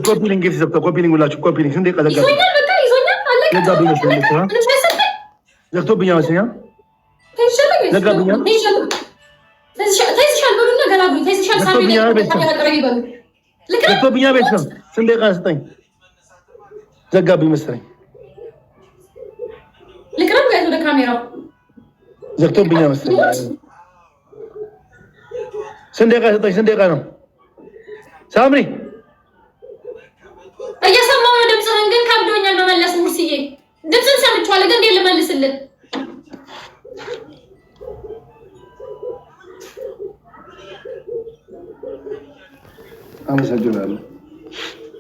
ኮፒሊንግ የተሰጠው ኮፒሊንግ ሁላችሁ ኮፒሊንግ ስንዴ ቀዘቀዘ ይዞኛል። በቃ ይዞኛል። አለቀ። ዘግቶብኛል መሰለኝ። ዘጋብኛል። ተይዝሻል በሉና ገላግሉኝ። ተይዝሻል ሳሚ ዘግቶብኛል። ቤት ነው ስንዴ ቃ ስጠኝ። ዘጋብኝ መሰለኝ። ልቅረብ ጋር ወደ ካሜራው ዘግቶብኛል መሰለኝ። ስንዴ ቃ ስጠኝ። ስንዴ ቃ ነው ሳምሪ እየሰማሁ ነው ድምፅህን፣ ግን ከብዶኛል መመለስ። ሙርሲዬ ድምፅህን ሰምቼዋለሁ፣ ግን እንዴት ልመልስልህ? አመሰግናለሁ።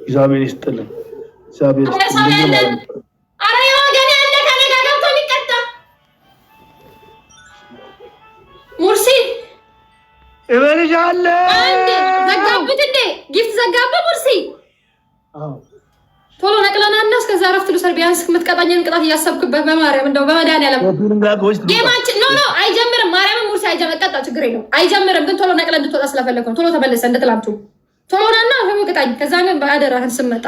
እግዚአብሔር ይስጥልን። እግዚአብሔር ይስጥልን። ኧረ የወገን ያለ ከእኔ ጋር ገብቶ የሚቀጣ ሙርሲ እበልሻለሁ። ዘጋብት እንዴ? ጊፍት ዘጋብህ ሙርሲ? ቶሎ ነቅለና እና እስከዛ ረፍት ልውሰድ። ቢያንስ የምትቀጣኝን ቅጣት እያሰብክበት በማርያም እንደው በመድኃኒዓለም ጌማችን ኖ አይጀምርም። ማርያም ሙርሲ አይጀምርም። ቀጣ ችግር የለውም አይጀምርም። ግን ቶሎ ነቅለ እንድትወጣ ስለፈለግኩ ቶሎ ተመለሰ እንደትላንቱ ቶሎ ናና አሁን ቅጣኝ። ከዛ ግን በአደራህን ስመጣ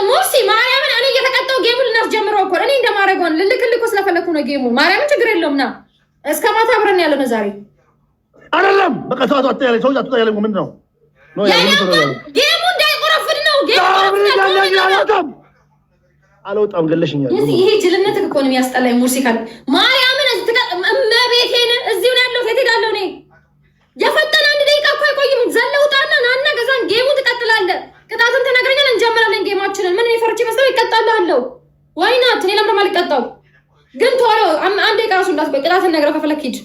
ሙርሲ ማርያምን እኔ እየተቀጣሁ ጌሙን ልናስጀምረው እኮ እኔ እንደማደርገውን ልልክልኮ ስለፈለግኩ ነው። ጌሙ ማርያምን ችግር የለውም ና እስከ ማታ አብረን ያለ ነው ዛሬ አይደለም። በቃ ሰው አጥቶ ሰው አጥቶ ያለ ምንድን ነው? ጌሙ እንዳይቆረፍድ ነው። አልወጣም ገለሽኛል። ይሄ ጅልነት እኮ ነው የሚያስጠላኝ። ሙርሲ ካለ ማርያምን እመቤቴን እዚሁ ነው ያለው። ሴት ሄዳለሁ እኔ የፈጠነ 1 ደቂቃ እኮ አይቆይም። ዘለውጣና ናና ገዛን ጌሙን ትቀጥላለህ። ቅጣትን ትነግረኛለህ፣ እንጀምራለን ጌማችንን። ምን ፈርቼ መስለው ይቀጣልሃለሁ ወይ ናት? እኔ ለምን አልቀጣው? ግን ቶሎ 1 ደቂቃ ራሱ እንዳትቆይ። ቅጣትን ነግረህ ከፈለክ ሂድ፣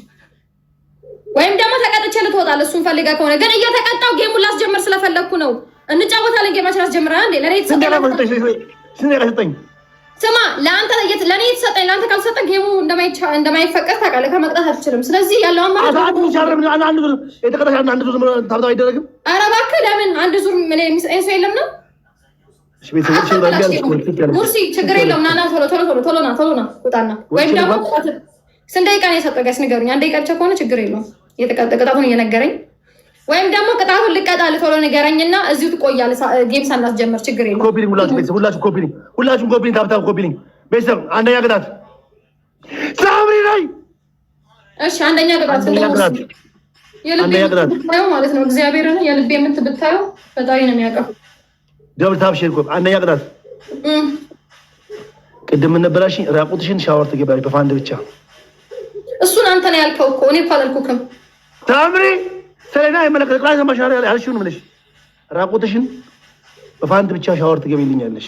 ወይም ደግሞ ተቀጥቼ ልትወጣለህ። እሱን ፈልገህ ከሆነ ግን እየተቀጣው ጌሙን ላስጀምር ስለፈለግኩ ነው። እንጫወታለን ጌማችን አስጀምረናል እንዴ? ለኔ የተሰጠኝ ስማ፣ ለአንተ ለኔ የተሰጠኝ ለአንተ ካልሰጠ ጌሙ እንደማይፈቀድ ታውቃለህ። ከመቅጣት አትችልም። ስለዚህ ያለው አማራጭ አይደረግም። ኧረ እባክህ ለምን 1 ዙር ምን የሚሰጠኝ ሰው የለም ነው? ሙርሲ ችግር የለውም። ና ቶሎ ና ውጣና። ወይም ደግሞ ስንት ደቂቃ ነው የሰጠው? ጋይስ ንገሩኝ። 1 ደቂቃ ብቻ ከሆነ ችግር የለውም። ቅጣቱን እየነገረኝ ወይም ደግሞ ቅጣቱን ልቀጣልህ ቶሎ ንገረኝና እዚሁ ትቆያለህ። ጌም ሳናስጀምር ችግር የለውም። ኮፒሊንግ ሁላችሁም ኮፒሊንግ ታብታብ ኮፒሊንግ ቤተሰብ። አንደኛ ቅጣት ሳምሪ ላይ እሺ፣ አንደኛ ቅጣት ማለት ነው። እግዚአብሔርን የልቤ የምት ብታየው ፈጣሪ ነው የሚያውቀው። ደብል ታብ ሼር ኮፒ። አንደኛ ቅጣት ቅድም ምን ነበራሽ? ራቁትሽን ሻወር ትገባለሽ በፋንድ ብቻ። እሱን አንተ ነው ያልከው እኮ እኔ እኮ አላልኩህም። ሳምሪ ሰለና የመለከተ ክላስ ማሻራ ያልሽውን ምንሽ ራቁትሽን በፋንት ብቻ ሻወር ትገቢልኛለሽ።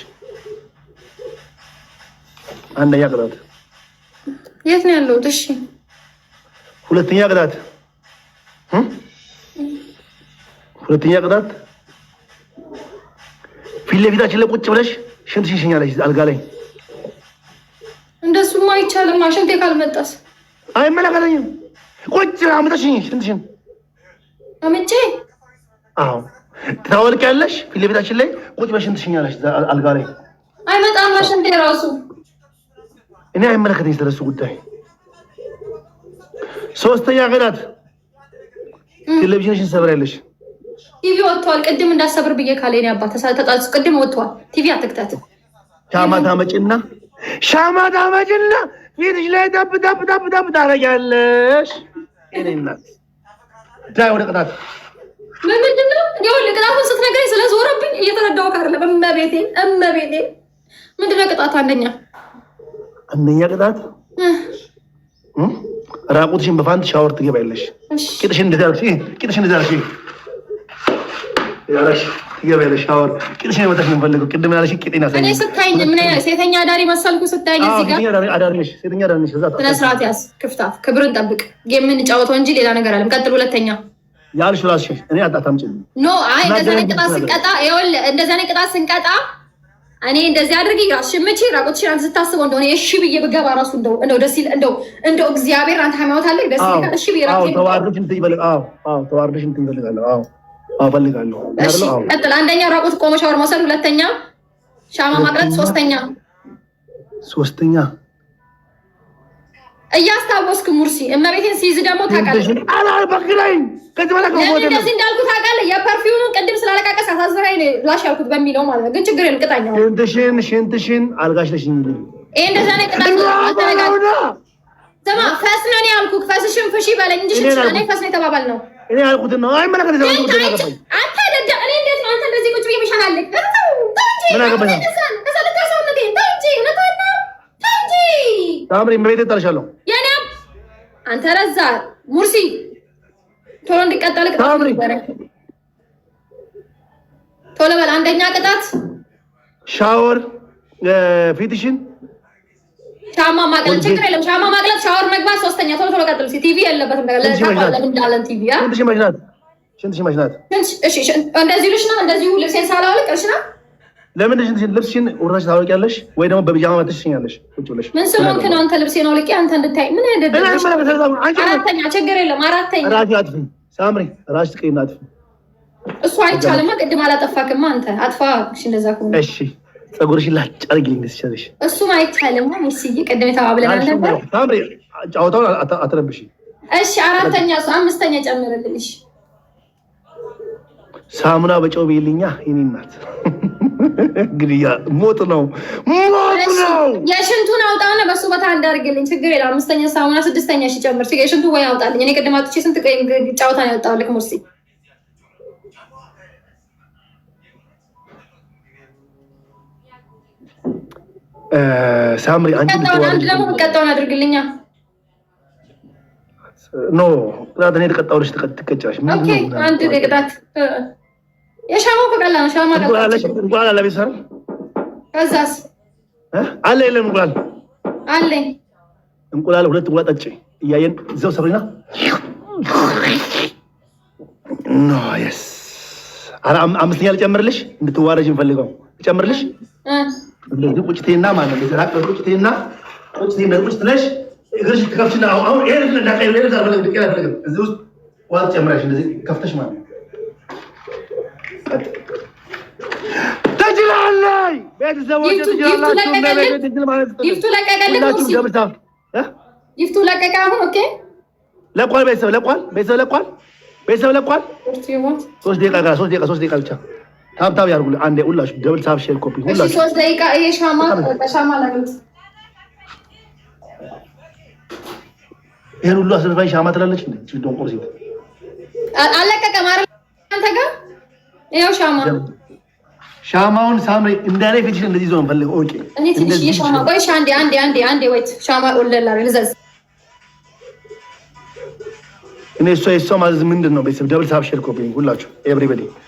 አንደኛ ቅጣት የት ነው ያለው? እሺ ሁለተኛ ቅጣት ፊት ለፊታችን ላይ ቁጭ ብለሽ ሽንትሽን ሽኛለሽ አልጋ ላይ። እንደሱማ አይቻልም። ሽንቴ ካልመጣስ አይመለከተኝም። ቁጭ አምጥተሽኝ ሽንትሽን አመቼ አዎ ታወልቂያለሽ። ፊት ለፊታችን ላይ ቁጭ ብለሽ ሽንትሽኛለሽ አልጋ ላይ። አይመጣም ሽንቴ ራሱ። እኔ አይመለከተኝ ስለሱ ጉዳይ። ሶስተኛ ቅጣት ቴሌቪዥንሽን ሰብሪያለሽ። ቲቪ ወጥቷል። ቅድም እንዳሰብር ብዬ ካለኝ አባት ተጣጣ ቅድም ወጥቷል። ቲቪ አትክተት። ሻማ ታመጭና ፊትሽ ላይ ጠብ ታረጊያለሽ። እኔ እናት ዳይ ወደ ቅጣት ምንድን ነው? ይኸውልህ ቅጣቱን ስትነግረኝ ስለዞረብኝ እየተረዳሁህ አይደለም። እመቤቴ ምንድን ነው ቅጣቱ? አንደኛ ቅጣት ራቁትሽን በፋንት ሻወር ትገባለሽ። ቂጥሽን እንደዛ ያረሽ ትገባለሽ ሻወር። ቂጥሽን መተሽ ነው የምፈልገው። ቅድም ያለሽ ቂጤና ሳይ እኔ ስታይኝ ምን አይነት ሴተኛ አዳሪ መሰልኩ? ስታይኝ እዚህ ጋር ሴተኛ አዳሪ ነሽ። ስነ ስርዓት ያዝ። ክፍታፍ ክብርን ጠብቅ። የምንጫወተው እንጂ ሌላ ነገር አለም። ቀጥል። ሁለተኛ ያልሽ ራስሽ እኔ አጣጣምጪኝ ኖ አይ እንደዛ ነው ቅጣት ስንቀጣ። ይኸውልህ እንደዛ ነው ቅጣት ስንቀጣ እኔ እንደዚህ አድርጊ ራስሽን ምቺ ራቁትሽን አንተ ስታስበው እንደሆነ እሺ ብዬ ብገባ ራሱ እንደው ደስ ይል እንደው እግዚአብሔር አንተ ሃይማኖት አለ ደስ ይላል። እሺ ብዬ ራሴ ተዋርድሽ እንትን ይበል። ተዋርድሽ እንትን ይፈልጋለሁ። ፈልጋለሁ። እሺ ቀጥል። አንደኛ ራቁት ቆሞ ሻወር መውሰድ፣ ሁለተኛ ሻማ ማቅረጥ፣ ሶስተኛ እያስታወስክ ሙርሲ እመቤቴን ሲይዝ ደግሞ ታውቃለህ። አላልበክለኝ ከዚህ በኋላ እንደዚህ እንዳልኩ ታውቃለህ። የፐርፊውሙን ቅድም ስላለቃቀስ አሳዝራኝ ላሽ ያልኩት በሚለው ማለት ነው። ግን ችግር የለም ቅጣኛው ሽንትሽን አልጋሽ ለሽ እንግዲህ ይሄ እንደዛ ነው ቅጣኛው። ስማ ፈስ ነው ያልኩህ። ፈስሽን ፍሺ በለኝ እንጂ እኔ ፈስ ነው የተባባል ነው። እኔ ያልኩት ነው። አይ ምን አገባኝ አንተ ደደ እኔ እንዴት ነው አንተ እንደዚህ ቁጭ ብዬ መሻላለህ? ምን አገባኝ ታምሪ መቤት ተጣልሻለሁ። የኔ አንተ ረዛ ሙርሲ ቶሎ እንድቀጣልክ ታምሪ ቶሎ በል። አንደኛ ቅጣት ሻወር ፊትሽን ሻማ ማቅለጥ ችግር የለም። ሻማ ማቅለጥ፣ ሻወር መግባት፣ ሶስተኛ ቶሎ ቶሎ ቀጥል። ቲቪ ያለበት እንዳለን ቲቪ ያ ሽንትሽ ማሽናት። እሺ እንደዚህ ልሽ ነው። እንደዚሁ ልብሴን ሳላወልቅ እሺ ነው። ለምን ልብስሽን ወራሽ ታወቂያለሽ ወይ ደግሞ በቢጃማ ማተሽኛለሽ ቁጭ ብለሽ ምን ስለሆንክ ነው አንተ ልብሴን አውልቄ አንተ እንድታይ ምን ያደርጋል? አራተኛ ችግር የለም። አራተኛ ራስ አጥፊ ሳምሪ ራስ ትቀይና አጥፊ። እሱ አይቻልማ። ቅድም አላጠፋክማ አንተ አጥፋ። እሺ እንደዛ ከሆነ እሺ ፀጉርሽን ላጭ አድርጊልኝ ደስ ይችላልሽ። እሱም አይቻልማ። ሙስዬ ቅድም ተባብለናል ነበር። ሳምሪ ጫውታውን አትረብሺ። እሺ አራተኛ እሱ አምስተኛ ጨምርልሽ። ሳሙና በጨው ቤልኛ የኔ እናት እንግዲህ ሞት ነው ሞት ነው። የሽንቱን አውጣውና በሱ ቦታ እንዳርግልኝ ችግር የለም። አምስተኛ ሳሙና ስድስተኛ እሺ ጨምር። የሽንቱ ወይ አውጣልኝ። እኔ ቅድም አጥቼ ስንት ጫውታ ነው ያወጣውልክ ሙርሲ። ሳምሪ አንቺ አንድ ደግሞ ቀጣውን አድርግልኛ። ኖ ቅጣት እኔ ተቀጣውልሽ ትቀጫለሽ። ኦኬ አንድ ቅጣት የሻማው ከቀላ ነው። ሻማ እንቁላል አለ ቤተሰብ ከዛስ አለ የለም እንቁላል አለኝ። እንቁላል ሁለት እንቁላል ጠጪ እያየን እዛው ሰሪና ኖ የስ አምስተኛ ልጨምርልሽ እንድትዋረጅ እንፈልገው ልጨምርልሽ እንደዚህ ቁጭቴና ማለት ነው። ተራቀ ቁጭቴና ቁጭቴና ቁጭትለሽ እግርሽ ትከፍችና አሁን ይሄ ልጅ እንዳቀይ ለሌላ ዘርበለ ድቀላ ፈለገ እዚህ ውስጥ ዋት ጨምራሽ እንደዚህ ከፍተሽ ማለት ነው። ተጅላለይ ቤተሰቦች ተጅላላችሁ በቤት እንትን ማለት ነው። ይፍቱ ለቀቀልኝ ሙርሲ ይፍቱ ለቀቀ። አሁን ኦኬ ለቋል። ቤተሰብ ለቋል። ቤተሰብ ለቋል። ቤተሰብ ለቋል። 3 ደቂቃ ብቻ ታብታብ ያርጉልኝ። አንዴ ሁላችሁ ደብል ታብ ሼር ኮፒ ሁላችሁ 3 ደቂቃ። ይሄ ሻማ ላግጥ። ይሄን ሁሉ አስርፋይ ሻማ ትላለች እንዴ? ዶን ቁርሲ አለቀቀም አይደል? አንተ ጋር ይሄው ሻማውን ሳምሪ እንዳለ ፊትሽ እንደዚህ ዞን ፈልግ። ኦኬ እኔ ትንሽ ሻማ ቆይ አንዴ ወይት ሻማ ወለላ ልዘዝ እኔ እሷ ማለት ምንድን ነው? ቤተሰብ ደብል ታብ ሼር ኮፒ ሁላችሁ ኤቭሪባዲ